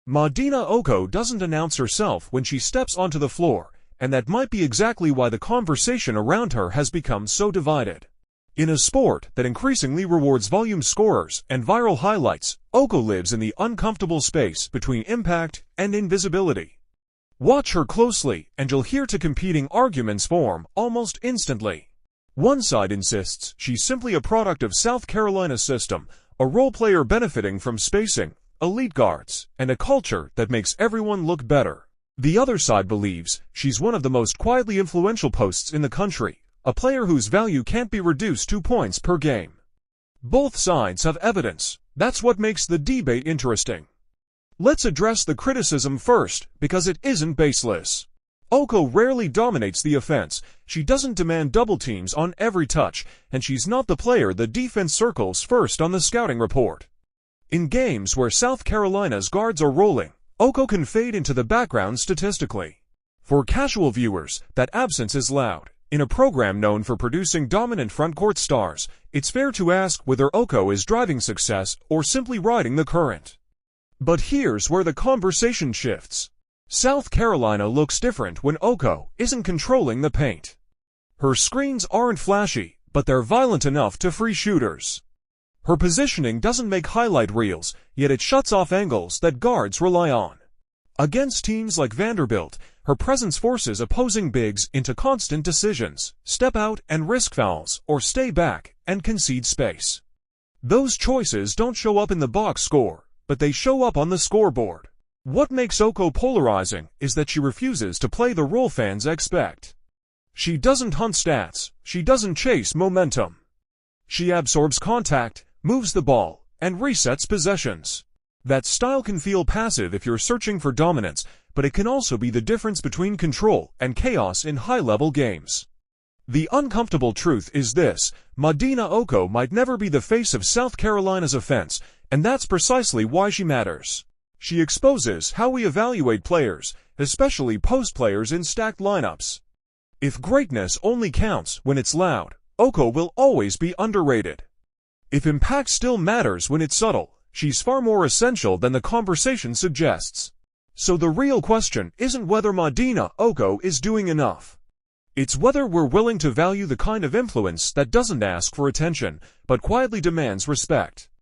Madina Okot doesn't announce herself when she steps onto the floor, and that might be exactly why the conversation around her has become so divided. In a sport that increasingly rewards volume scorers and viral highlights, Okot lives in the uncomfortable space between impact and invisibility. Watch her closely, and you'll hear two competing arguments form almost instantly. One side insists she's simply a product of South Carolina's system, a role player benefiting from spacing, elite guards, and a culture that makes everyone look better. The other side believes she's one of the most quietly influential posts in the country, a player whose value can't be reduced to points per game. Both sides have evidence. That's what makes the debate interesting. Let's address the criticism first, because it isn't baseless. Okot rarely dominates the offense, she doesn't demand double teams on every touch, and she's not the player the defense circles first on the scouting report. In games where South Carolina's guards are rolling, Okot can fade into the background statistically. For casual viewers, that absence is loud. In a program known for producing dominant frontcourt stars, it's fair to ask whether Okot is driving success or simply riding the current. But here's where the conversation shifts. South Carolina looks different when Okot isn't controlling the paint. Her screens aren't flashy, but they're violent enough to free shooters. Her positioning doesn't make highlight reels, yet it shuts off angles that guards rely on. Against teams like Vanderbilt, her presence forces opposing bigs into constant decisions: step out and risk fouls, or stay back and concede space. Those choices don't show up in the box score, but they show up on the scoreboard. What makes Okot polarizing is that she refuses to play the role fans expect. She doesn't hunt stats, she doesn't chase momentum. She absorbs contact, moves the ball, and resets possessions. That style can feel passive if you're searching for dominance, but it can also be the difference between control and chaos in high-level games. The uncomfortable truth is this: Madina Okot might never be the face of South Carolina's offense, and that's precisely why she matters. She exposes how we evaluate players, especially post players in stacked lineups. If greatness only counts when it's loud, Okot will always be underrated. If impact still matters when it's subtle, she's far more essential than the conversation suggests. So the real question isn't whether Madina Okot is doing enough. It's whether we're willing to value the kind of influence that doesn't ask for attention, but quietly demands respect.